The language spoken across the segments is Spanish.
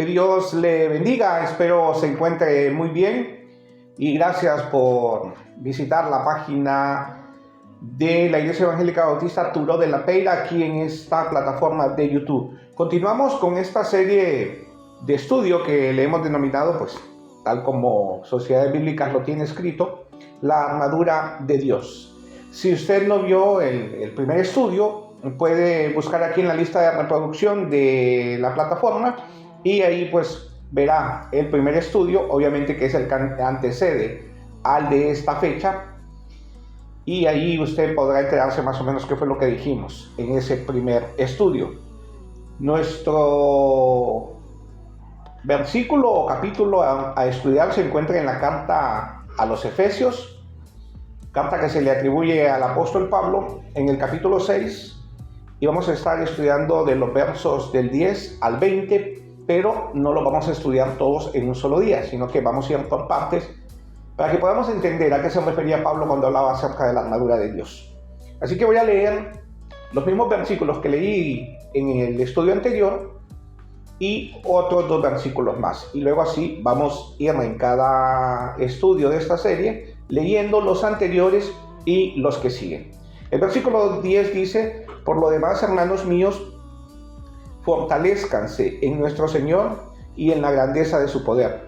Que Dios le bendiga, espero se encuentre muy bien y gracias por visitar la página de la Iglesia Evangélica Bautista Turó de la Peira aquí en esta plataforma de YouTube. Continuamos con esta serie de estudio que le hemos denominado, pues tal como Sociedades Bíblicas lo tiene escrito, la armadura de Dios. Si usted no vio el primer estudio, puede buscar aquí en la lista de reproducción de la plataforma y ahí pues verá el primer estudio, obviamente que es el que antecede al de esta fecha, y ahí usted podrá enterarse más o menos qué fue lo que dijimos en ese primer estudio. Nuestro versículo o capítulo a estudiar se encuentra en la carta a los Efesios, carta que se le atribuye al apóstol Pablo, en el capítulo 6, y vamos a estar estudiando de los versos del 10 al 20, pero no lo vamos a estudiar todos en un solo día, sino que vamos a ir por partes para que podamos entender a qué se refería Pablo cuando hablaba acerca de la armadura de Dios. Así que voy a leer los mismos versículos que leí en el estudio anterior y otros 2 versículos más, y luego así vamos a ir en cada estudio de esta serie leyendo los anteriores y los que siguen. El versículo 10 dice: por lo demás, hermanos míos, fortalezcanse en nuestro Señor y en la grandeza de su poder,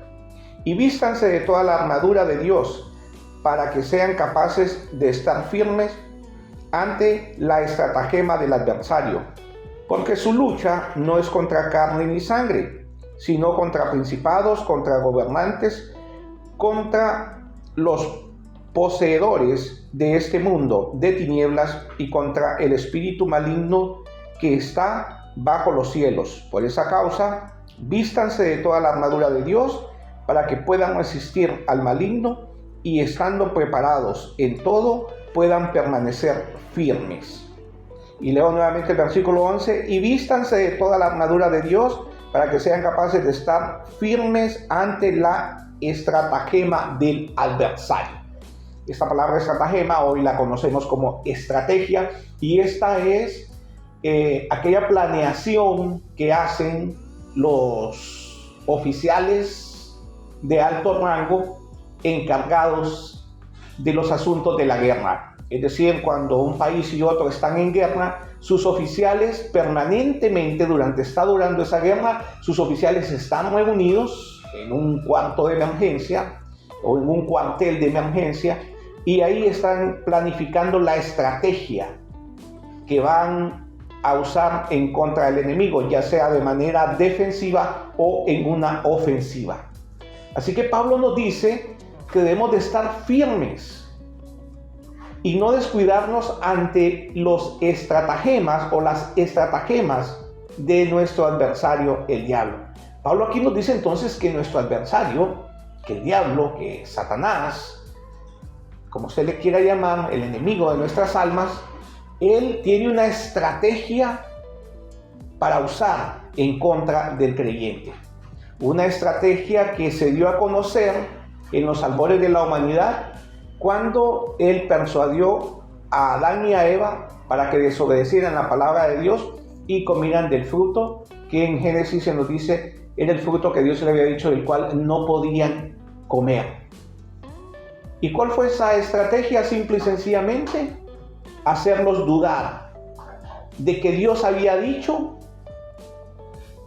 y vístanse de toda la armadura de Dios, para que sean capaces de estar firmes ante la estratagema del adversario, porque su lucha no es contra carne ni sangre, sino contra principados, contra gobernantes, contra los poseedores de este mundo de tinieblas y contra el espíritu maligno que está bajo los cielos. Por esa causa, vístanse de toda la armadura de Dios para que puedan resistir al maligno y, estando preparados en todo, puedan permanecer firmes. Y leo nuevamente el versículo 11: y vístanse de toda la armadura de Dios para que sean capaces de estar firmes ante la estratagema del adversario. Esta palabra estratagema hoy la conocemos como estrategia, y esta es aquella planeación que hacen los oficiales de alto rango encargados de los asuntos de la guerra. Es decir, cuando un país y otro están en guerra, sus oficiales permanentemente, durando esa guerra, sus oficiales están reunidos en un cuarto de emergencia o en un cuartel de emergencia, y ahí están planificando la estrategia que van a usar en contra del enemigo, ya sea de manera defensiva o en una ofensiva. Así que Pablo nos dice que debemos de estar firmes y no descuidarnos ante los estratagemas o las estratagemas de nuestro adversario, el diablo. Pablo aquí nos dice entonces que nuestro adversario, que el diablo, que Satanás, como usted le quiera llamar, el enemigo de nuestras almas, él tiene una estrategia para usar en contra del creyente. Una estrategia que se dio a conocer en los albores de la humanidad, cuando él persuadió a Adán y a Eva para que desobedecieran la palabra de Dios y comieran del fruto que en Génesis se nos dice era el fruto que Dios le había dicho, del cual no podían comer. ¿Y cuál fue esa estrategia? Simple y sencillamente hacerlos dudar de que Dios había dicho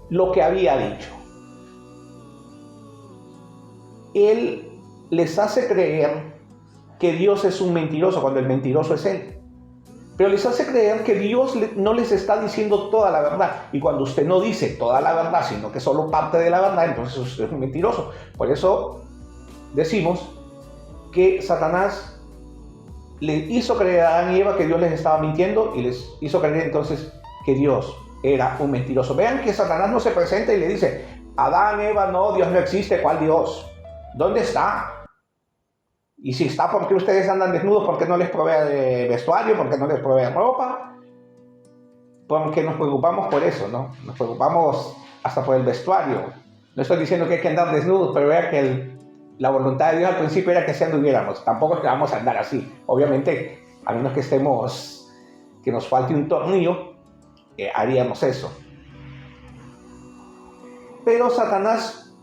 lo que había dicho. Él les hace creer que Dios es un mentiroso, cuando el mentiroso es Él. Pero les hace creer que Dios no les está diciendo toda la verdad. Y cuando usted no dice toda la verdad, sino que solo parte de la verdad, entonces usted es un mentiroso. Por eso decimos que Satanás le hizo creer a Adán y Eva que Dios les estaba mintiendo, y les hizo creer entonces que Dios era un mentiroso. Vean que Satanás no se presenta y le dice: Adán, Eva, no, Dios no existe. ¿Cuál Dios? ¿Dónde está? Y si está, ¿por qué ustedes andan desnudos? ¿Por qué no les provee de vestuario? ¿Por qué no les provee de ropa? Porque nos preocupamos por eso, ¿no? Nos preocupamos hasta por el vestuario. No estoy diciendo que hay que andar desnudos, pero vea que la voluntad de Dios al principio era que se anduviéramos. Tampoco es que vamos a andar así. Obviamente, a menos que que nos falte un tornillo, haríamos eso. Pero Satanás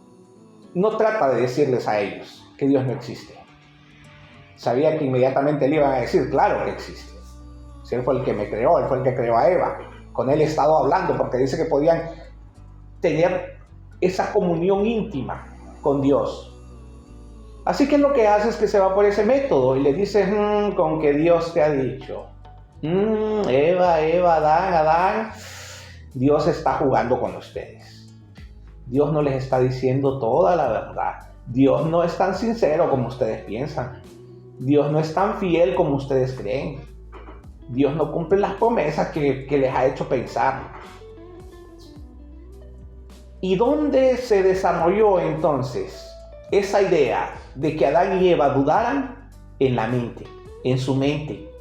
no trata de decirles a ellos que Dios no existe. Sabía que inmediatamente le iban a decir, claro que existe. Si Él fue el que me creó, Él fue el que creó a Eva. Con Él he estado hablando porque dice que podían tener esa comunión íntima con Dios. Así que lo que hace es que se va por ese método y le dice, con que Dios te ha dicho. Eva, Adán, Dios está jugando con ustedes. Dios no les está diciendo toda la verdad. Dios no es tan sincero como ustedes piensan. Dios no es tan fiel como ustedes creen. Dios no cumple las promesas que les ha hecho pensar. ¿Y dónde se desarrolló entonces esa idea de que Adán y Eva dudaran? En la mente, en su mente.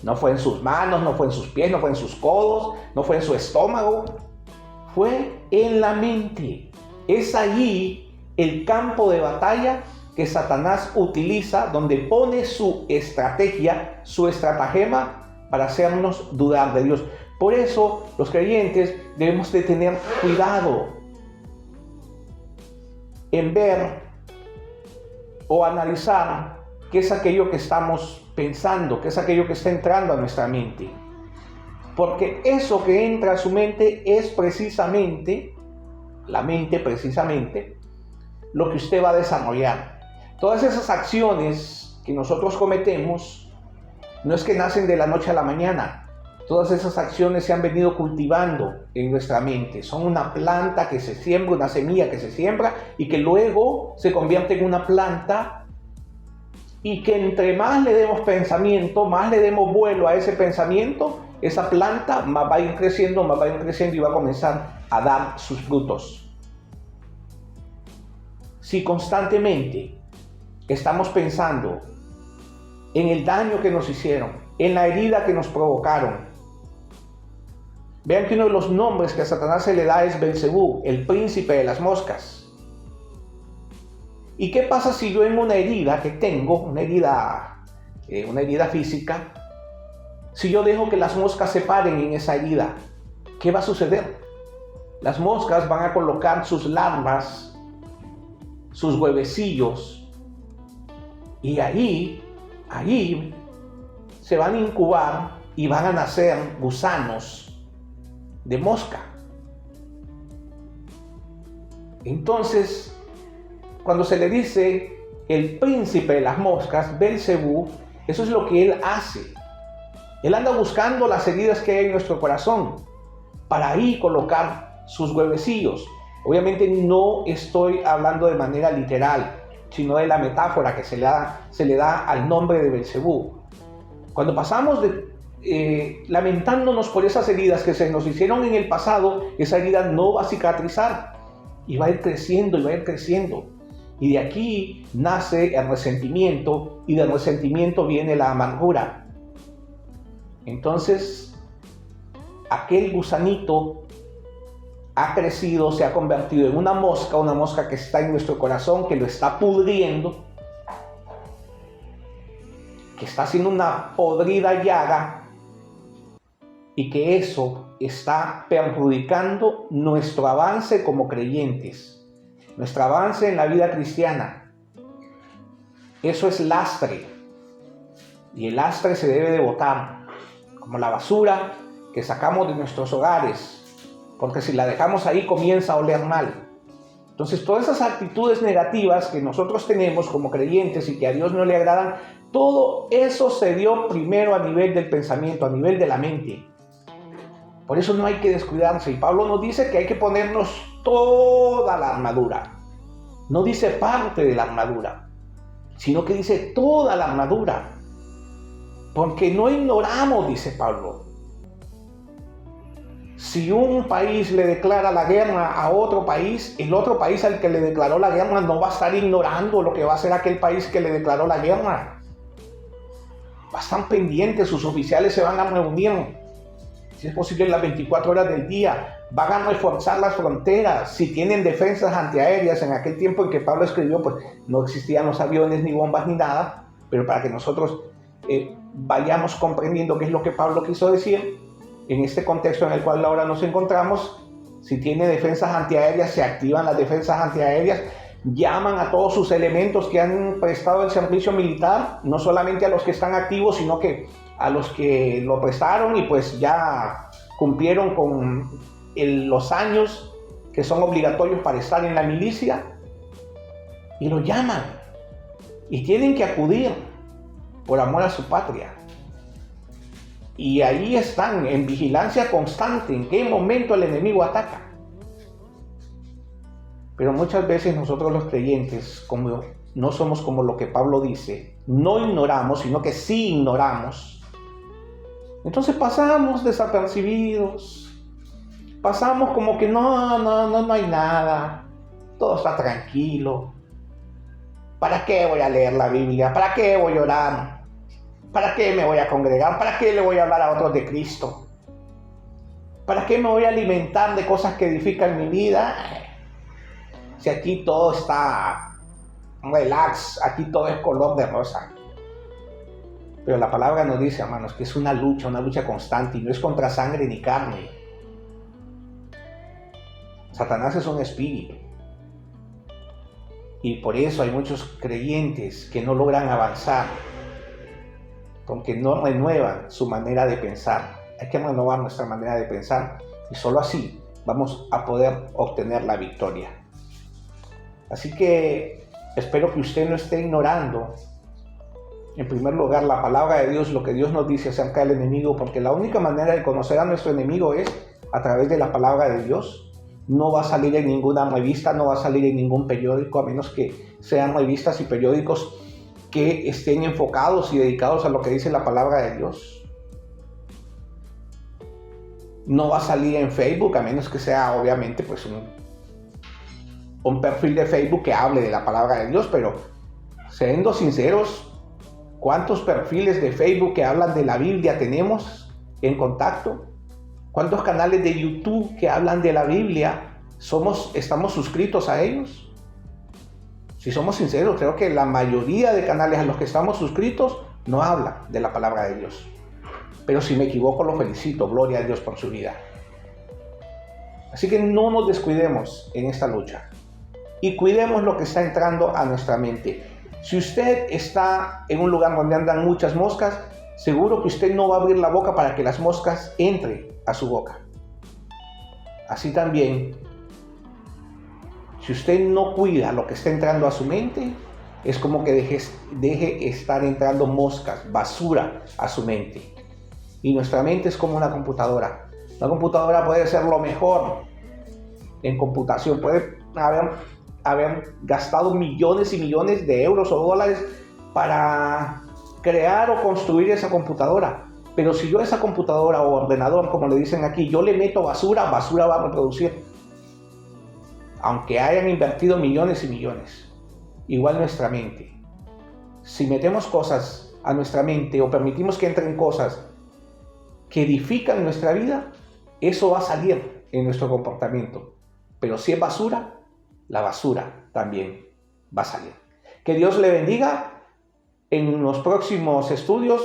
No fue en sus manos, no fue en sus pies, no fue en sus codos, no fue en su estómago. Fue en la mente. Es allí el campo de batalla que Satanás utiliza, donde pone su estrategia, su estratagema para hacernos dudar de Dios. Por eso los creyentes debemos de tener cuidado en ver o analizar qué es aquello que estamos pensando, qué es aquello que está entrando a nuestra mente. Porque eso que entra a su mente es precisamente, la mente precisamente, lo que usted va a desarrollar. Todas esas acciones que nosotros cometemos no es que nacen de la noche a la mañana. Todas esas acciones se han venido cultivando en nuestra mente. Son una planta que se siembra, una semilla que se siembra y que luego se convierte en una planta, y que entre más le demos pensamiento, más le demos vuelo a ese pensamiento, esa planta más va a ir creciendo y va a comenzar a dar sus frutos. Si constantemente estamos pensando en el daño que nos hicieron, en la herida que nos provocaron. Vean que uno de los nombres que a Satanás se le da es Belcebú, el príncipe de las moscas. ¿Y qué pasa si yo en una herida que tengo, una herida física, si yo dejo que las moscas se paren en esa herida? ¿Qué va a suceder? Las moscas van a colocar sus larvas, sus huevecillos, y ahí se van a incubar y van a nacer gusanos de mosca. Entonces, cuando se le dice el príncipe de las moscas, Belcebú, eso es lo que él hace. Él anda buscando las heridas que hay en nuestro corazón para ahí colocar sus huevecillos. Obviamente no estoy hablando de manera literal, sino de la metáfora que se le da al nombre de Belcebú. Cuando pasamos lamentándonos por esas heridas que se nos hicieron en el pasado, esa herida no va a cicatrizar y va a ir creciendo. Y de aquí nace el resentimiento, y del resentimiento viene la amargura. Entonces, aquel gusanito ha crecido, se ha convertido en una mosca que está en nuestro corazón, que lo está pudriendo, que está haciendo una podrida llaga, y que eso está perjudicando nuestro avance como creyentes, nuestro avance en la vida cristiana. Eso es lastre, y el lastre se debe de botar, como la basura que sacamos de nuestros hogares, porque si la dejamos ahí comienza a oler mal. Entonces todas esas actitudes negativas que nosotros tenemos como creyentes y que a Dios no le agradan, todo eso se dio primero a nivel del pensamiento, a nivel de la mente. Por eso no hay que descuidarse, y Pablo nos dice que hay que ponernos toda la armadura. No dice parte de la armadura, sino que dice toda la armadura, porque no ignoramos, dice Pablo. Si un país le declara la guerra a otro país, el otro país al que le declaró la guerra no va a estar ignorando lo que va a hacer aquel país que le declaró la guerra. Va a estar pendientes, sus oficiales se van a reunir, si es posible, en las 24 horas del día. Van a reforzar las fronteras. Si tienen defensas antiaéreas, en aquel tiempo en que Pablo escribió, pues no existían los aviones, ni bombas, ni nada, pero para que nosotros vayamos comprendiendo qué es lo que Pablo quiso decir, en este contexto en el cual ahora nos encontramos, Si tiene defensas antiaéreas, se activan las defensas antiaéreas, llaman a todos sus elementos que han prestado el servicio militar, no solamente a los que están activos, sino que a los que lo prestaron y pues ya cumplieron con los años que son obligatorios para estar en la milicia, y lo llaman y tienen que acudir por amor a su patria. Y ahí están en vigilancia constante en qué momento el enemigo ataca. Pero muchas veces nosotros los creyentes, como no somos como lo que Pablo dice, no ignoramos, sino que sí ignoramos. Entonces pasamos desapercibidos, pasamos como que no hay nada, todo está tranquilo. ¿Para qué voy a leer la Biblia? ¿Para qué voy a orar? ¿Para qué me voy a congregar? ¿Para qué le voy a hablar a otros de Cristo? ¿Para qué me voy a alimentar de cosas que edifican mi vida? Si aquí todo está relax, aquí todo es color de rosa. Pero la palabra nos dice, hermanos, que es una lucha constante, y no es contra sangre ni carne. Satanás es un espíritu. Y por eso hay muchos creyentes que no logran avanzar, porque no renuevan su manera de pensar. Hay que renovar nuestra manera de pensar, y solo así vamos a poder obtener la victoria. Así que espero que usted no esté ignorando, en primer lugar, la palabra de Dios, lo que Dios nos dice acerca del enemigo, porque la única manera de conocer a nuestro enemigo es a través de la palabra de Dios. No va a salir en ninguna revista, no va a salir en ningún periódico, a menos que sean revistas y periódicos que estén enfocados y dedicados a lo que dice la palabra de Dios. No va a salir en Facebook, a menos que sea obviamente pues un perfil de Facebook que hable de la palabra de Dios, pero siendo sinceros, ¿cuántos perfiles de Facebook que hablan de la Biblia tenemos en contacto? ¿Cuántos canales de YouTube que hablan de la Biblia estamos suscritos a ellos? Si somos sinceros, creo que la mayoría de canales a los que estamos suscritos no hablan de la palabra de Dios. Pero si me equivoco, lo felicito. Gloria a Dios por su vida. Así que no nos descuidemos en esta lucha. Y cuidemos lo que está entrando a nuestra mente. Si usted está en un lugar donde andan muchas moscas, seguro que usted no va a abrir la boca para que las moscas entren a su boca. Así también, si usted no cuida lo que está entrando a su mente, es como que deje estar entrando moscas, basura a su mente. Y nuestra mente es como una computadora. La computadora puede ser lo mejor en computación, puede haber gastado millones y millones de euros o dólares para crear o construir esa computadora. Pero si yo a esa computadora o ordenador, como le dicen aquí, yo le meto basura, basura va a reproducir. Aunque hayan invertido millones y millones. Igual nuestra mente. Si metemos cosas a nuestra mente o permitimos que entren cosas que edifican nuestra vida, eso va a salir en nuestro comportamiento. Pero si es basura, la basura también va a salir. Que Dios le bendiga. En los próximos estudios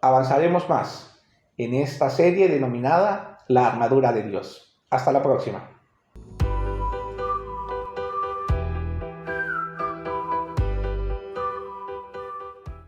avanzaremos más en esta serie denominada La Armadura de Dios. Hasta la próxima.